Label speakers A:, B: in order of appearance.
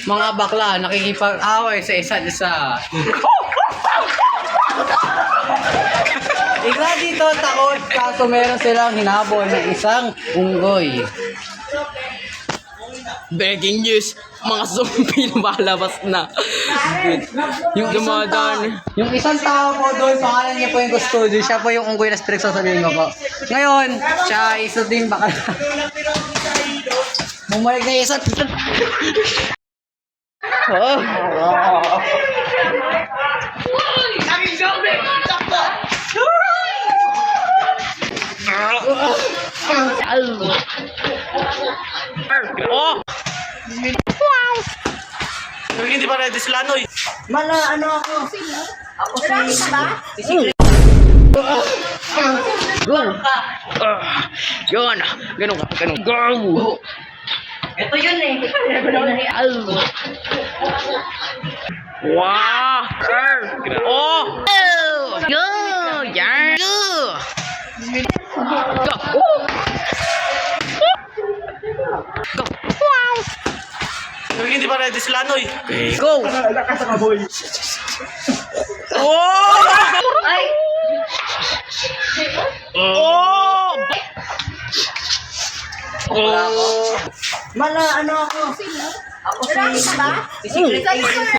A: mga bakla nakikipag-away sa isa't isa. Ikaw dito takot kaso meron silang hinabol ng isang unggoy.
B: Breaking news, mga zombie lumalabas na. Dumadaan.
A: Yung isang tao po doon, pangalan niya po yung Custodio. Siya po yung unggoy na strict sasabihin ko po. Ngayon, siya isa din bakla. Bumalik na isa. Oh.
B: Oh! Hindi pa ready sila, Noy.
A: Mana, ano ako? Ako si
B: Yun. Ganun ka. Ganun. Go!
A: Ito yun eh.
B: Wow! Oh! Go! Yan! Go! Go! Go! Wow! Hindi pa ready sila, Noy. Go! Oh!
A: Ay!
B: Oh! Oh!
A: Mana, ano ako? Ako si Secret Agent.